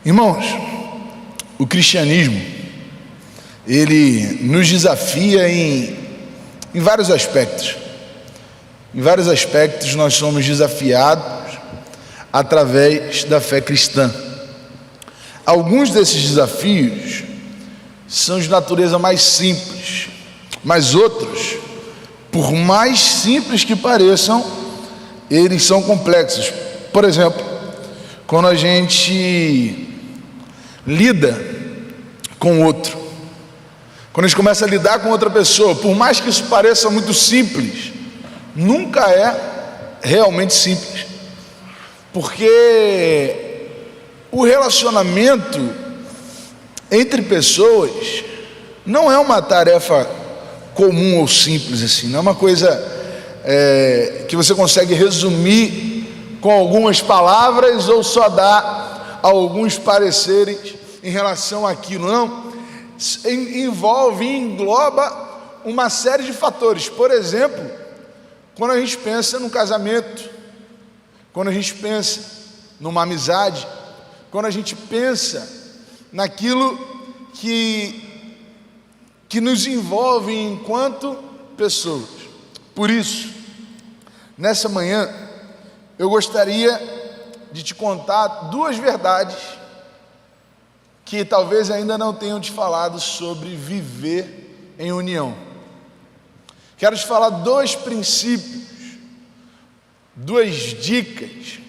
Irmãos, o cristianismo, ele nos desafia em vários aspectos. Em vários aspectos nós somos desafiados através da fé cristã. Alguns desses desafios são de natureza mais simples, mas outros, por mais simples que pareçam, eles são complexos. Por exemplo, quando a gente lida com outro, quando a gente começa a lidar com outra pessoa, por mais que isso pareça muito simples, nunca é realmente simples, porque o relacionamento entre pessoas não é uma tarefa comum ou simples assim, não é uma coisa que você consegue resumir com algumas palavras ou só dar alguns pareceres em relação àquilo. Não, envolve e engloba uma série de fatores. Por exemplo, quando a gente pensa no casamento, quando a gente pensa numa amizade, quando a gente pensa naquilo que nos envolve enquanto pessoas. Por isso, nessa manhã, eu gostaria de te contar duas verdades que talvez ainda não tenham te falado sobre viver em união. Quero te falar dois princípios, duas dicas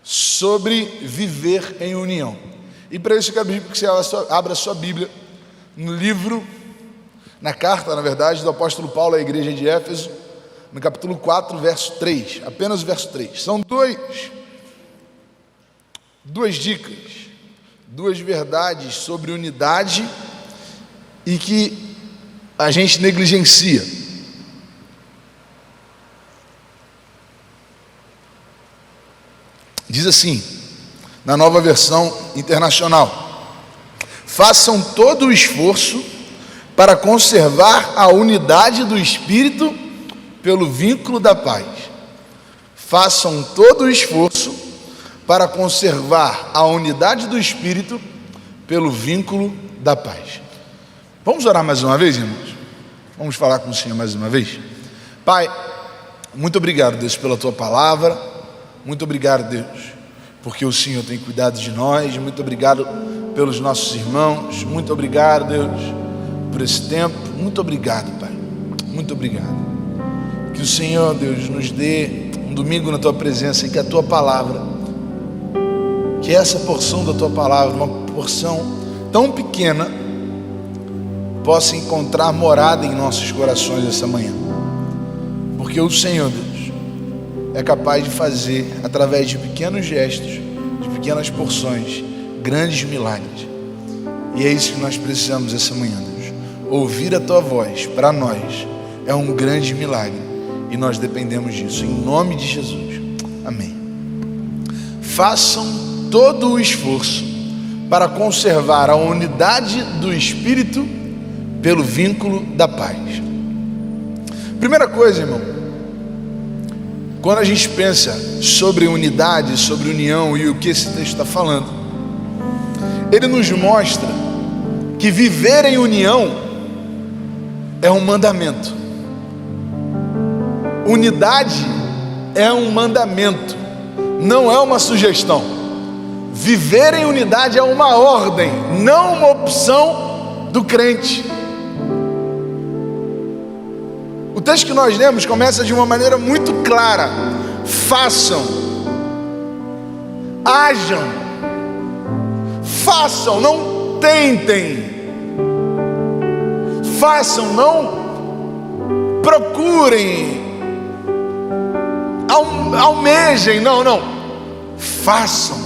sobre viver em união. E para isso eu quero que você abra a sua Bíblia no livro, na carta, na verdade, do apóstolo Paulo à igreja de Éfeso, no capítulo 4, verso 3, apenas o verso 3. São duas dicas, duas verdades sobre unidade e que a gente negligencia. Diz assim, na Nova Versão Internacional: façam todo o esforço para conservar a unidade do Espírito pelo vínculo da paz. Façam todo o esforço para conservar a unidade do Espírito pelo vínculo da paz. Vamos orar mais uma vez, irmãos? Vamos falar com o Senhor mais uma vez? Pai, muito obrigado, Deus, pela Tua palavra. Muito obrigado, Deus, porque o Senhor tem cuidado de nós. Muito obrigado pelos nossos irmãos. Muito obrigado, Deus, por esse tempo. Muito obrigado, Pai. Muito obrigado. Que o Senhor, Deus, nos dê um domingo na Tua presença e que a Tua palavra, que essa porção da Tua palavra, uma porção tão pequena, possa encontrar morada em nossos corações essa manhã. Porque o Senhor, Deus, é capaz de fazer, através de pequenos gestos, de pequenas porções, grandes milagres. E é isso que nós precisamos essa manhã, Deus. Ouvir a Tua voz, para nós, é um grande milagre. E nós dependemos disso, em nome de Jesus. Amém. Façam todo o esforço para conservar a unidade do Espírito pelo vínculo da paz. Primeira coisa, irmão, quando a gente pensa sobre unidade, sobre união e o que esse texto está falando, ele nos mostra que viver em união é um mandamento. Unidade é um mandamento, não é uma sugestão. Viver em unidade é uma ordem, não uma opção do crente. O texto que nós lemos começa de uma maneira muito clara: façam, hajam, façam, não tentem, façam, não procurem, almejem, não, façam.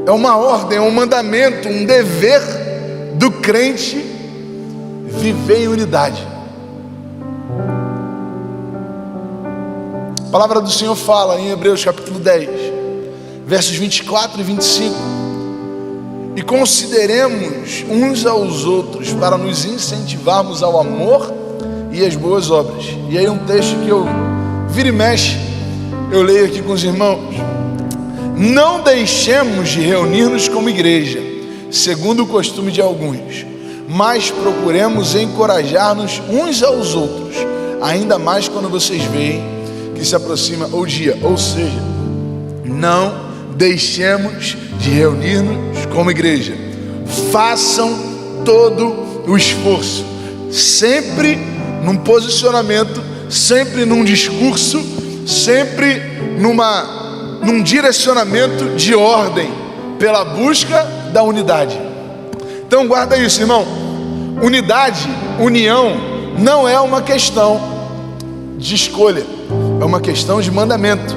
É uma ordem, é um mandamento, um dever do crente viver em unidade. A palavra do Senhor fala em Hebreus capítulo 10, versos 24 e 25: e consideremos uns aos outros para nos incentivarmos ao amor e às boas obras. E aí um texto que eu vira e mexe, eu leio aqui com os irmãos. Não deixemos de reunir-nos como igreja, segundo o costume de alguns, mas procuremos encorajar-nos uns aos outros, ainda mais quando vocês veem que se aproxima o dia. Ou seja, não deixemos de reunir-nos como igreja. Façam todo o esforço, sempre num posicionamento, sempre num discurso, sempre num direcionamento de ordem, pela busca da unidade. Então guarda isso, irmão. Unidade, união, não é uma questão de escolha, é uma questão de mandamento.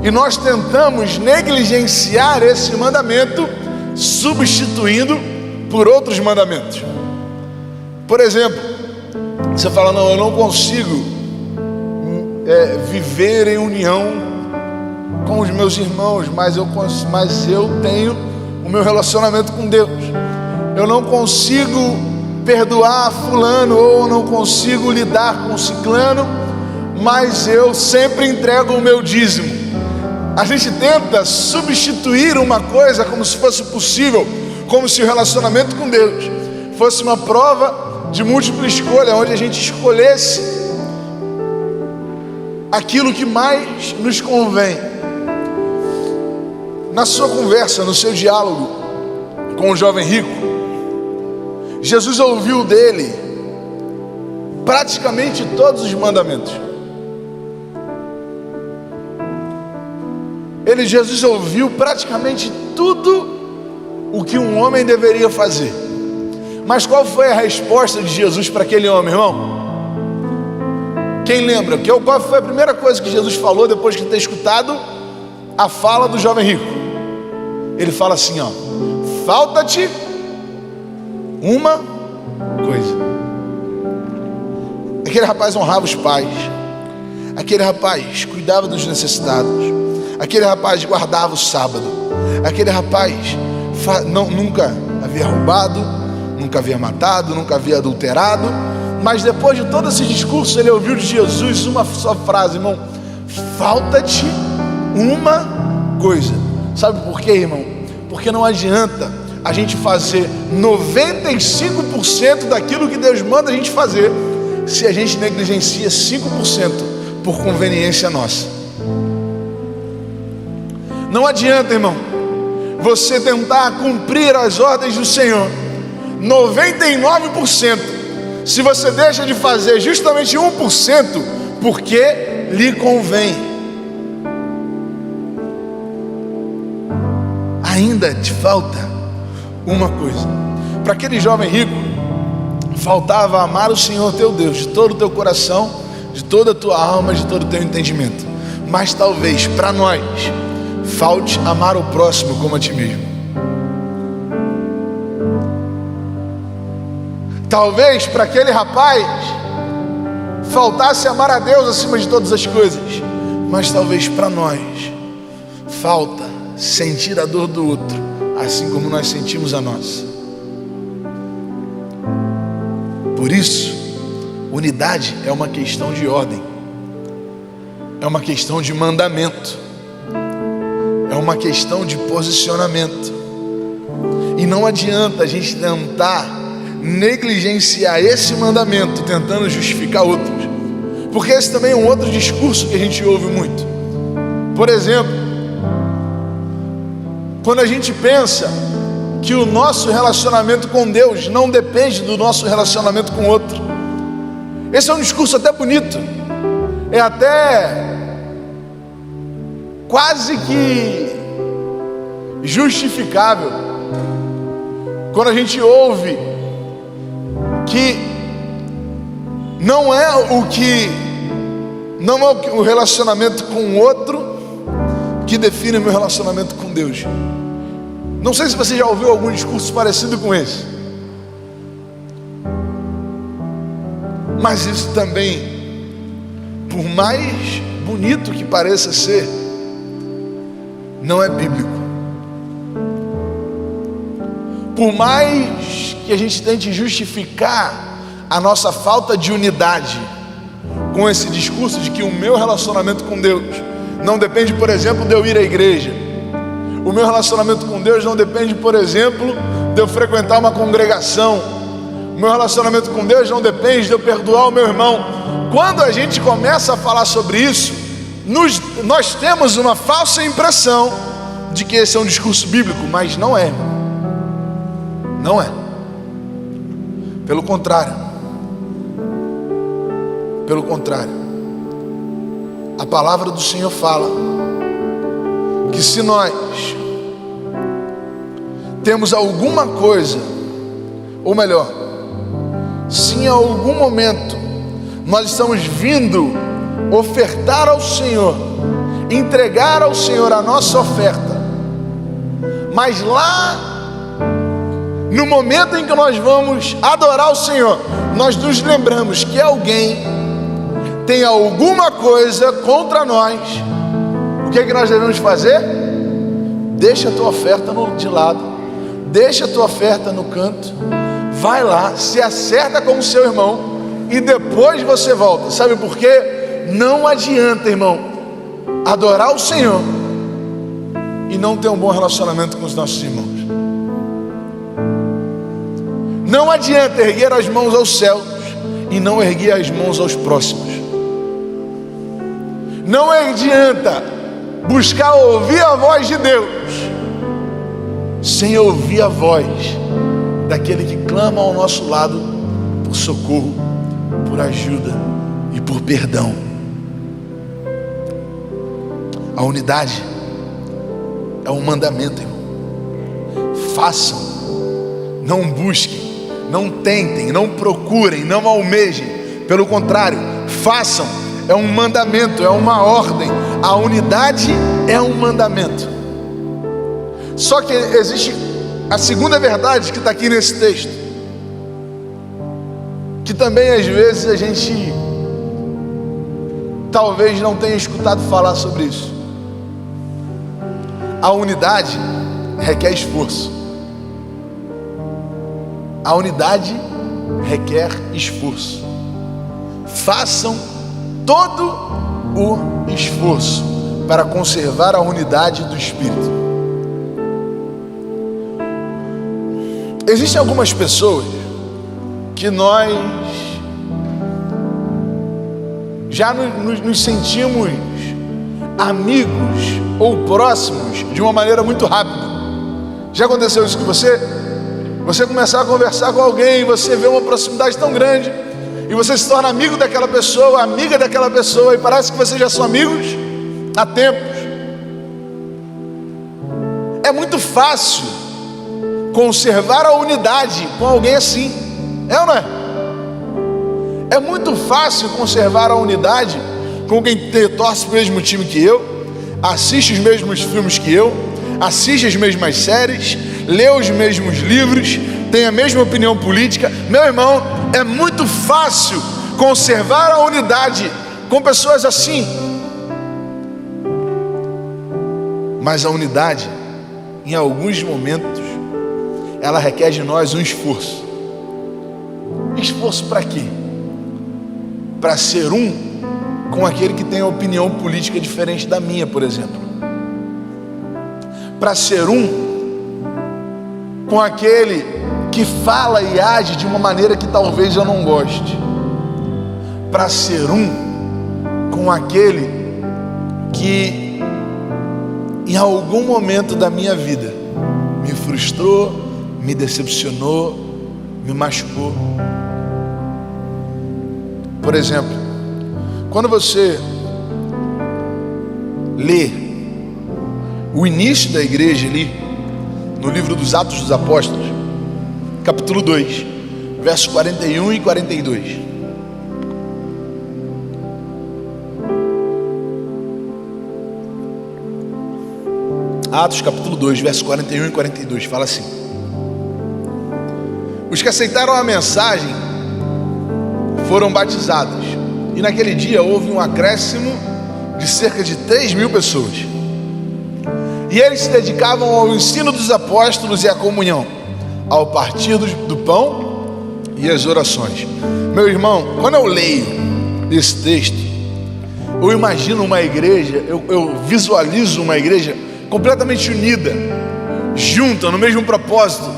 E nós tentamos negligenciar esse mandamento, substituindo por outros mandamentos. Por exemplo, você fala: não, eu não consigo viver em união com os meus irmãos, mas eu tenho o meu relacionamento com Deus. Eu não consigo perdoar fulano, ou eu não consigo lidar com ciclano, mas eu sempre entrego o meu dízimo. A gente tenta substituir uma coisa como se fosse possível, como se o relacionamento com Deus fosse uma prova de múltipla escolha, onde a gente escolhesse aquilo que mais nos convém. Na sua conversa, no seu diálogo com o jovem rico, Jesus ouviu dele praticamente todos os mandamentos. Jesus ouviu praticamente tudo o que um homem deveria fazer. Mas qual foi a resposta de Jesus para aquele homem, irmão? Quem lembra? Qual foi a primeira coisa que Jesus falou depois de ter escutado a fala do jovem rico? Ele fala assim, ó: falta-te uma coisa. Aquele rapaz honrava os pais, aquele rapaz cuidava dos necessitados, aquele rapaz guardava o sábado, aquele rapaz nunca havia roubado, nunca havia matado, nunca havia adulterado. Mas depois de todo esse discurso, ele ouviu de Jesus uma só frase, irmão: falta-te uma coisa. Sabe por quê, irmão? Porque não adianta a gente fazer 95% daquilo que Deus manda a gente fazer, se a gente negligencia 5% por conveniência nossa. Não adianta, irmão, você tentar cumprir as ordens do Senhor 99%, se você deixa de fazer justamente 1% porque lhe convém. Ainda te falta uma coisa. Para aquele jovem rico, faltava amar o Senhor teu Deus de todo o teu coração, de toda a tua alma, de todo o teu entendimento. Mas talvez para nós falte amar o próximo como a ti mesmo. Talvez para aquele rapaz faltasse amar a Deus acima de todas as coisas, mas talvez para nós falta sentir a dor do outro, assim como nós sentimos a nossa. Por isso, unidade é uma questão de ordem, é uma questão de mandamento, é uma questão de posicionamento. E não adianta a gente tentar negligenciar esse mandamento tentando justificar outros, porque esse também é um outro discurso que a gente ouve muito. Por exemplo, quando a gente pensa que o nosso relacionamento com Deus não depende do nosso relacionamento com outro, esse é um discurso até bonito, é até quase que justificável, quando a gente ouve que não é o relacionamento com o outro que define o meu relacionamento com Deus. Não sei se você já ouviu algum discurso parecido com esse, mas isso também, por mais bonito que pareça ser, não é bíblico. Por mais que a gente tente justificar a nossa falta de unidade com esse discurso de que o meu relacionamento com Deus não depende, por exemplo, de eu ir à igreja, O meu relacionamento com Deus não depende, por exemplo, de eu frequentar uma congregação. O meu relacionamento com Deus não depende de eu perdoar o meu irmão. Quando a gente começa a falar sobre isso, nós temos uma falsa impressão de que esse é um discurso bíblico, mas não é. Não é. Pelo contrário. Pelo contrário. A palavra do Senhor fala que se nós temos alguma coisa, ou melhor, se em algum momento nós estamos vindo ofertar ao Senhor, entregar ao Senhor a nossa oferta, mas lá no momento em que nós vamos adorar o Senhor, nós nos lembramos que alguém tem alguma coisa contra nós, o que é que nós devemos fazer? Deixa a tua oferta de lado, deixa a tua oferta no canto, vai lá, se acerta com o seu irmão e depois você volta. Sabe por quê? Não adianta, irmão, adorar o Senhor e não ter um bom relacionamento com os nossos irmãos. Não adianta erguer as mãos aos céus e não erguer as mãos aos próximos. Não adianta buscar ouvir a voz de Deus sem ouvir a voz daquele que clama ao nosso lado por socorro, por ajuda e por perdão. A unidade é um mandamento, irmão. Façam, não busquem, não tentem, não procurem, não almejem. Pelo contrário, façam. É um mandamento, é uma ordem. A unidade é um mandamento. Só que existe a segunda verdade que está aqui nesse texto, que também às vezes a gente talvez não tenha escutado falar sobre isso. A unidade requer esforço. A unidade requer esforço. Façam todo o esforço para conservar a unidade do Espírito. Existem algumas pessoas que nós já nos sentimos amigos ou próximos de uma maneira muito rápida. Já aconteceu isso com você? Você começar a conversar com alguém, você vê uma proximidade tão grande e você se torna amigo daquela pessoa, amiga daquela pessoa, e parece que vocês já são amigos há tempos. É muito fácil conservar a unidade com alguém assim, é ou não é? É muito fácil conservar a unidade com quem torce para o mesmo time que eu, assiste os mesmos filmes que eu, assiste as mesmas séries, lê os mesmos livros, tem a mesma opinião política. Meu irmão, é muito fácil conservar a unidade com pessoas assim. Mas a unidade, em alguns momentos, ela requer de nós um esforço. Esforço para quê? Para ser um com aquele que tem a opinião política diferente da minha, por exemplo. Para ser um com aquele que fala e age de uma maneira que talvez eu não goste. Para ser um com aquele que em algum momento da minha vida me frustrou, me decepcionou, me machucou. Por exemplo, quando você lê o início da igreja ali, no livro dos Atos dos Apóstolos, capítulo 2, versos 41 e 42. Atos capítulo 2, versos 41 e 42, fala assim: os que aceitaram a mensagem foram batizados, e naquele dia houve um acréscimo de cerca de 3.000 pessoas. E eles se dedicavam ao ensino dos apóstolos e à comunhão, ao partir do pão e às orações. Meu irmão, quando eu leio esse texto, eu imagino uma igreja, eu visualizo uma igreja completamente unida, junta, no mesmo propósito,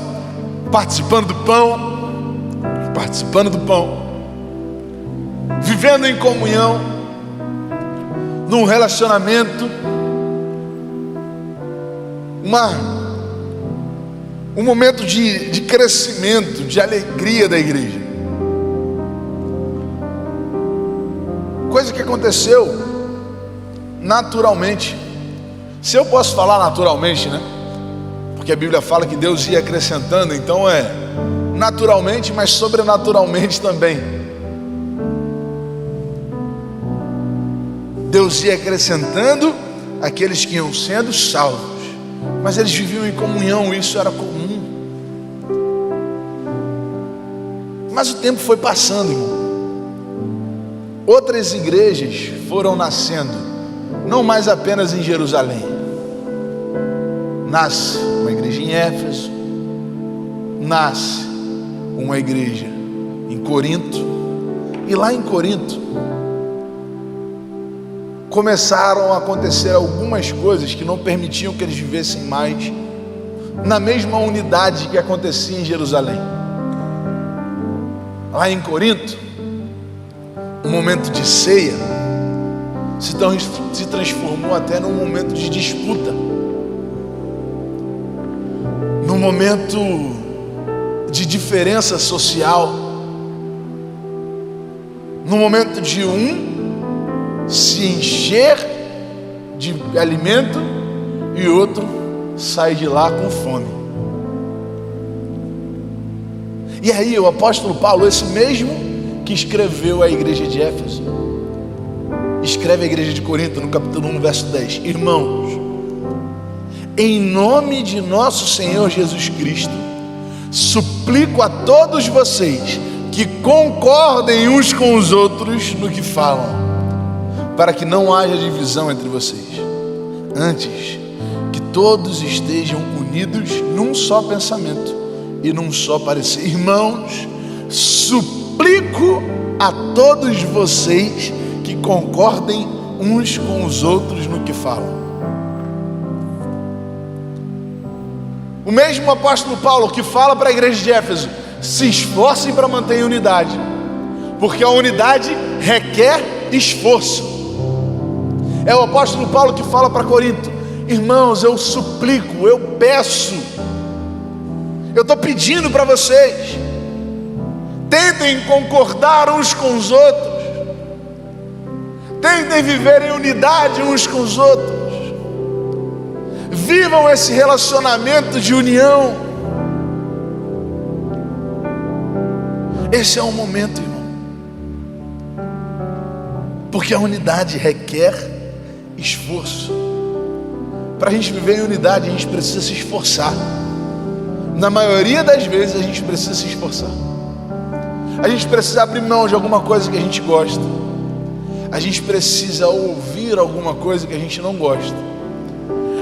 participando do pão, vivendo em comunhão, num relacionamento, um momento de crescimento, de alegria da igreja. Coisa que aconteceu naturalmente. Se eu posso falar naturalmente, né? Porque a Bíblia fala que Deus ia acrescentando, então é naturalmente, mas sobrenaturalmente também. Deus ia acrescentando aqueles que iam sendo salvos, mas eles viviam em comunhão, isso era comum. Mas o tempo foi passando, irmão. Outras igrejas foram nascendo, não mais apenas em Jerusalém. Nasce uma igreja em Éfeso, nasce uma igreja em Corinto, e lá em Corinto começaram a acontecer algumas coisas que não permitiam que eles vivessem mais na mesma unidade que acontecia em Jerusalém. Lá em Corinto, um momento de ceia se transformou até num momento de disputa, num momento de diferença social, num momento de se encher de alimento e outro sai de lá com fome. E aí o apóstolo Paulo, esse mesmo que escreveu a igreja de Éfeso, escreve a igreja de Corinto no capítulo 1, verso 10: Irmãos, em nome de nosso Senhor Jesus Cristo, suplico a todos vocês que concordem uns com os outros no que falam, para que não haja divisão entre vocês. Antes, que todos estejam unidos num só pensamento e num só parecer. Irmãos, suplico a todos vocês que concordem uns com os outros no que falam. O mesmo apóstolo Paulo que fala para a igreja de Éfeso: se esforcem para manter a unidade, porque a unidade requer esforço. É o apóstolo Paulo que fala para Corinto: irmãos, eu suplico, eu peço, eu estou pedindo para vocês, tentem concordar uns com os outros, tentem viver em unidade uns com os outros, vivam esse relacionamento de união. Esse é o momento, irmão, porque a unidade requer esforço. Para a gente viver em unidade, a gente precisa se esforçar. Na maioria das vezes a gente precisa se esforçar. A gente precisa abrir mão de alguma coisa que a gente gosta. A gente precisa ouvir alguma coisa que a gente não gosta.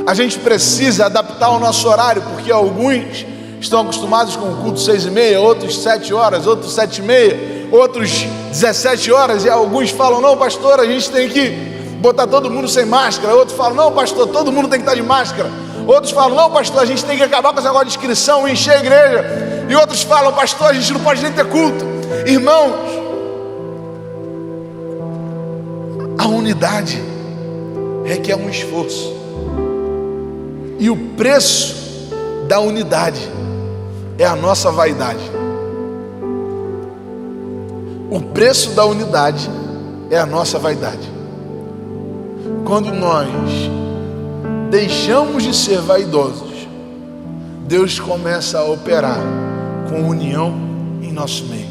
A gente precisa adaptar o nosso horário, porque alguns estão acostumados com o culto 6h30, outros 7 horas, outros 7h30, outros 17 horas, e alguns falam: não, pastor, a gente tem que botar todo mundo sem máscara. Outros falam: não, pastor, todo mundo tem que estar de máscara. Outros falam: não, pastor, a gente tem que acabar com esse negócio de inscrição e encher a igreja. E outros falam: pastor, a gente não pode nem ter culto. Irmãos, a unidade requer um esforço, e o preço da unidade é a nossa vaidade. O preço da unidade é a nossa vaidade. Quando nós deixamos de ser vaidosos, Deus começa a operar com união em nosso meio.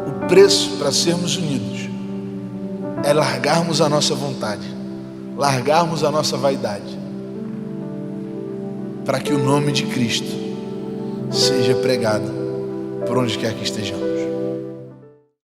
O preço para sermos unidos é largarmos a nossa vontade, largarmos a nossa vaidade, para que o nome de Cristo seja pregado por onde quer que estejamos.